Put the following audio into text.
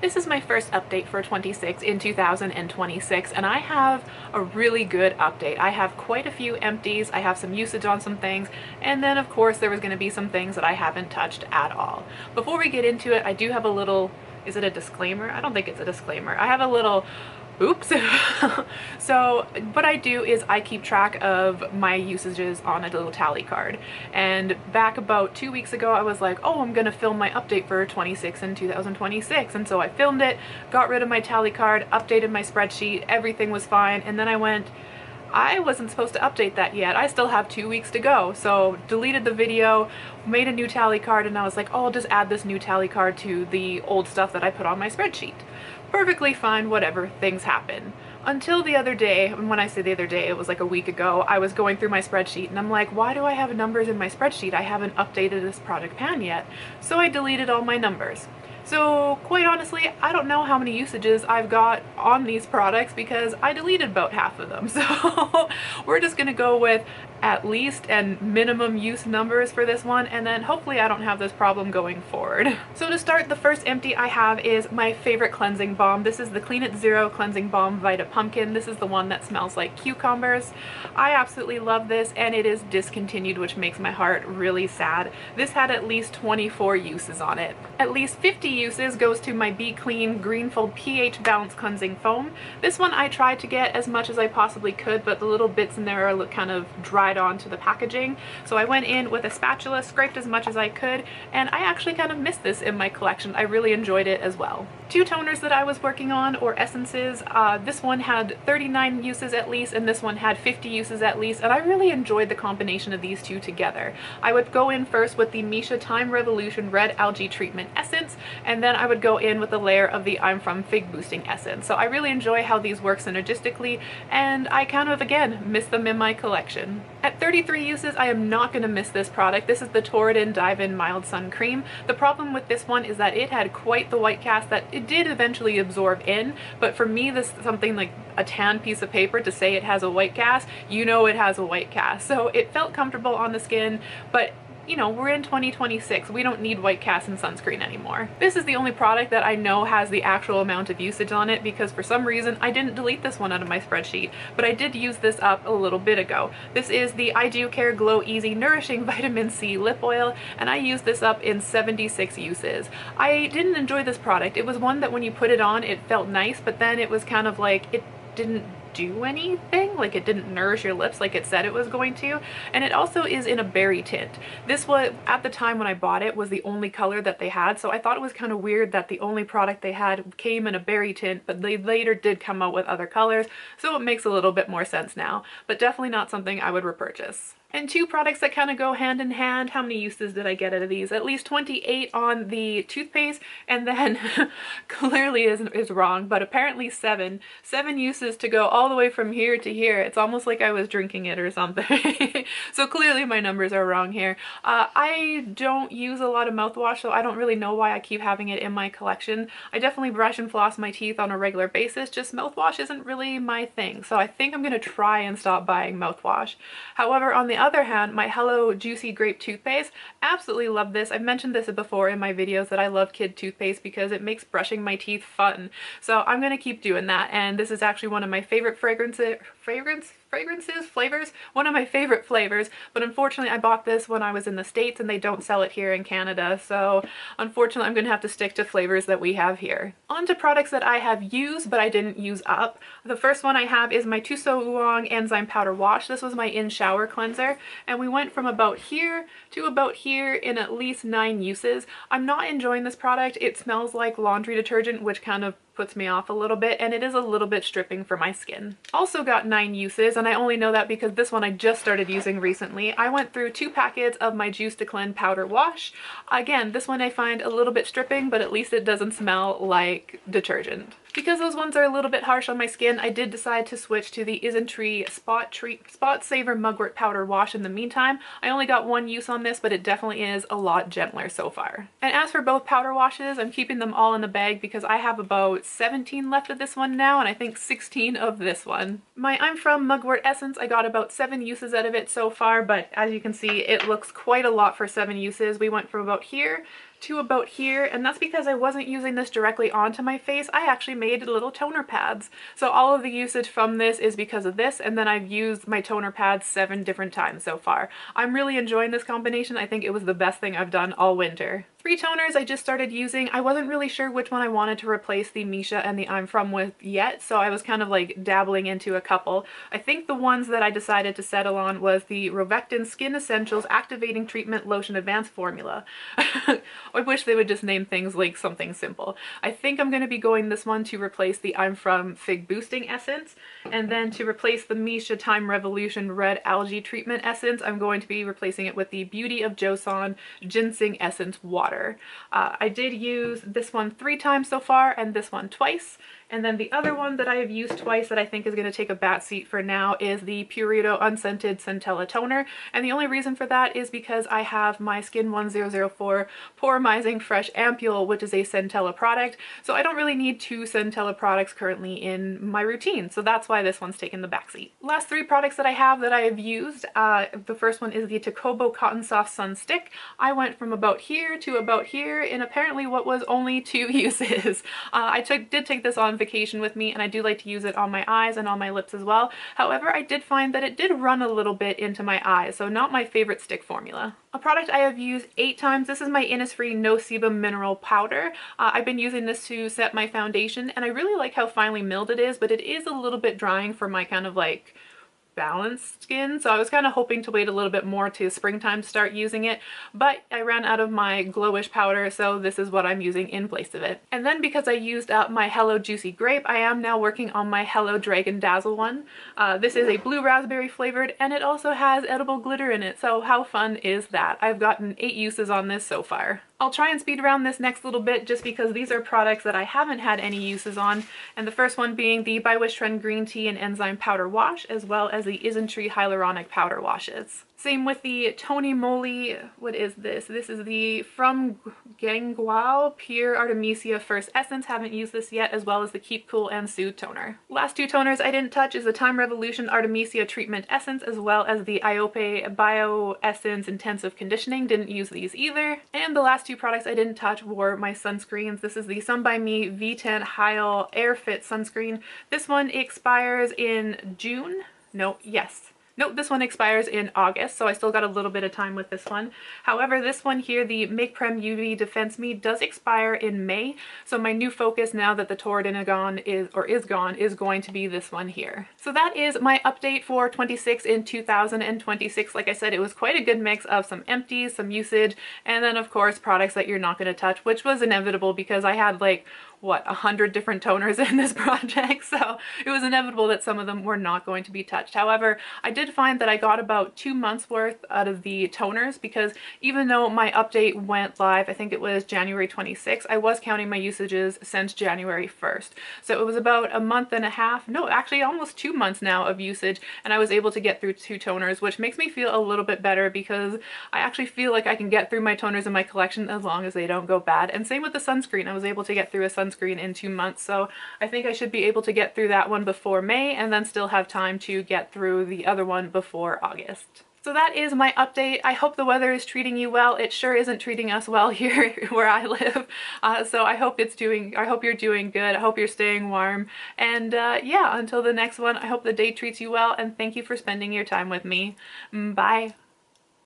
This is my first update for 26 in 2026, and I have a really good update. I have quite a few empties, I have some usage on some things, and then of course there was going to be some things that I haven't touched at all. Before we get into it, I do have a little, is it a disclaimer? I don't think it's a disclaimer. I have a little oops. So what I do is I keep track of my usages on a little tally card, and back about 2 weeks ago I was like, oh, I'm gonna film my update for 26 in 2026, and so I filmed it, got rid of my tally card, updated my spreadsheet, everything was fine, and then I went, I wasn't supposed to update that yet. I still have 2 weeks to go. So deleted the video, made a new tally card, and I was like, oh, I'll just add this new tally card to the old stuff that I put on my spreadsheet. Perfectly fine, whatever, things happen. Until the other day, and when I say the other day, it was like a week ago, I was going through my spreadsheet and I'm like, why do I have numbers in my spreadsheet? I haven't updated this product pan yet. So I deleted all my numbers. So quite honestly, I don't know how many usages I've got on these products because I deleted about half of them. So we're just gonna go with at least and minimum use numbers for this one, and then hopefully I don't have this problem going forward. So to start, the first empty I have is my favorite cleansing balm. This is the Clean It Zero Cleansing Balm Vita-Pumpkin. This is the one that smells like cucumbers. I absolutely love this, and it is discontinued, which makes my heart really sad. This had at least 24 uses on it. At least 50 uses goes to my Be Clean Greeful pH Balance Cleansing Foam. This one I tried to get as much as I possibly could, but the little bits in there are kind of dried onto the packaging. So I went in with a spatula, scraped as much as I could, and I actually kind of missed this in my collection. I really enjoyed it as well. Two toners that I was working on, or essences, this one had 39 uses at least, and this one had 50 uses at least, and I really enjoyed the combination of these two together. I would go in first with the Missha Time Revolution Red Algae Treatment Essence, and then I would go in with a layer of the I'm From Fig Boosting Essence. So I really enjoy how these work synergistically, and I kind of, again, miss them in my collection. At 33 uses, I am not going to miss this product. This is the Torridin Dive-In Mild Sun Cream. The problem with this one is that it had quite the white cast that it did eventually absorb in, but for me, this is something like a tan piece of paper to say it has a white cast, you know it has a white cast. So it felt comfortable on the skin, but you know, we're in 2026. We don't need white cast in sunscreen anymore. This is the only product that I know has the actual amount of usage on it because for some reason I didn't delete this one out of my spreadsheet, but I did use this up a little bit ago. This is the I Do Care Glow Easy Nourishing Vitamin C Lip Oil, and I used this up in 76 uses. I didn't enjoy this product. It was one that when you put it on, it felt nice, but then it was kind of like, it didn't do anything, like it didn't nourish your lips like it said it was going to. And it also is in a berry tint. This was, at the time when I bought it, was the only color that they had, so I thought it was kind of weird that the only product they had came in a berry tint, but they later did come out with other colors, so it makes a little bit more sense now, but definitely not something I would repurchase. And two products that kind of go hand in hand. How many uses did I get out of these? At least 28 on the toothpaste, and then clearly is wrong, but apparently 7 uses to go all the way from here to here. It's almost like I was drinking it or something. So clearly my numbers are wrong here. I don't use a lot of mouthwash, so I don't really know why I keep having it in my collection. I definitely brush and floss my teeth on a regular basis, just mouthwash isn't really my thing. So I think I'm gonna try and stop buying mouthwash. However, on the other hand, my Hello Juicy Grape toothpaste, absolutely love this. I've mentioned this before in my videos that I love kid toothpaste because it makes brushing my teeth fun. So I'm gonna keep doing that, and this is actually one of my favorite flavors, one of my favorite flavors, but unfortunately I bought this when I was in the States and they don't sell it here in Canada, so unfortunately I'm gonna have to stick to flavors that we have here. On to products that I have used but I didn't use up. The first one I have is my Tosowoong Enzyme Powder Wash. This was my in-shower cleanser, and we went from about here to about here in at least 9 uses. I'm not enjoying this product. It smells like laundry detergent, which kind of puts me off a little bit, and it is a little bit stripping for my skin. Also got 9 uses, and I only know that because this one I just started using recently. I went through 2 packets of my Juice to Cleanse powder wash. Again, this one I find a little bit stripping, but at least it doesn't smell like detergent. Because those ones are a little bit harsh on my skin, I did decide to switch to the Isntree Spot Saver Mugwort Powder Wash in the meantime. I only got 1 use on this, but it definitely is a lot gentler so far. And as for both powder washes, I'm keeping them all in the bag because I have about 17 left of this one now, and I think 16 of this one. My I'm From Mugwort Essence, I got about 7 uses out of it so far, but as you can see, it looks quite a lot for 7 uses. We went from about here to about here, and that's because I wasn't using this directly onto my face. I actually made little toner pads. So all of the usage from this is because of this, and then I've used my toner pads 7 different times so far. I'm really enjoying this combination. I think it was the best thing I've done all winter. 3 toners I just started using. I wasn't really sure which one I wanted to replace the Missha and the I'm From with yet, so I was kind of like dabbling into a couple. I think the ones that I decided to settle on was the Rovectin Skin Essentials Activating Treatment Lotion Advanced Formula. I wish they would just name things like something simple. I think I'm going to be going this one to replace the I'm From Fig Boosting Essence, and then to replace the Missha Time Revolution Red Algae Treatment Essence, I'm going to be replacing it with the Beauty of Joseon Ginseng Essence Water. I did use this one 3 times so far and this one twice. And then the other one that I have used twice that I think is going to take a back seat for now is the Purito Unscented Centella Toner. And the only reason for that is because I have my Skin 1004 Poromizing Fresh Ampule, which is a Centella product. So I don't really need 2 Centella products currently in my routine. So that's why this one's taken the back seat. Last 3 products that I have used, the first one is the Tocobo Cotton Soft Sun Stick. I went from about here to about here in apparently what was only 2 uses. I did take this on vacation with me, and I do like to use it on my eyes and on my lips as well. However, I did find that it did run a little bit into my eyes, so not my favorite stick formula. A product I have used 8 times, this is my Innisfree No Sebum Mineral Powder. I've been using this to set my foundation, and I really like how finely milled it is, but it is a little bit drying for my kind of like balanced skin, so I was kind of hoping to wait a little bit more to springtime to start using it, but I ran out of my glowish powder, so this is what I'm using in place of it. And then because I used up my Hello Juicy Grape, I am now working on my Hello Dragon Dazzle one. This is a blue raspberry flavored, and it also has edible glitter in it, so how fun is that? I've gotten 8 uses on this so far. I'll try and speed around this next little bit just because these are products that I haven't had any uses on, and the first one being the by Wishtrend Green Tea and Enzyme Powder Wash, as well as the Isntree Hyaluronic Powder Washes. Same with the TONYMOLY, what is this? This is the From Gangguo Pure Artemisia First Essence, haven't used this yet, as well as the Keep Cool and Soothe toner. Last 2 toners I didn't touch is the Time Revolution Artemisia Treatment Essence, as well as the IOPE Bio Essence Intensive Conditioning, didn't use these either. And the last 2 products I didn't touch were my sunscreens. This is the Sun By Me V10 Hyal Air Fit Sunscreen. This one expires in June? No, yes. Nope, this one expires in August, so I still got a little bit of time with this one. However, this one here, the Make Prem UV Defense Me, does expire in May, so my new focus now that the Toradinagon is gone is going to be this one here. So that is my update for 26 in 2026. Like I said, it was quite a good mix of some empties, some usage, and then of course products that you're not going to touch, which was inevitable because I had like what, 100 different toners in this project, so it was inevitable that some of them were not going to be touched. However, I did find that I got about 2 months worth out of the toners because even though my update went live, I think it was January 26th, I was counting my usages since January 1st. So it was about a month and a half, no, actually almost 2 months now of usage, and I was able to get through 2 toners, which makes me feel a little bit better because I actually feel like I can get through my toners in my collection as long as they don't go bad. And same with the sunscreen. I was able to get through a sunscreen in 2 months, so I think I should be able to get through that one before May and then still have time to get through the other one before August. So that is my update. I hope the weather is treating you well. It sure isn't treating us well here where I live. So I hope you're doing good. I hope you're staying warm. And yeah, until the next one, I hope the day treats you well, and thank you for spending your time with me. Bye.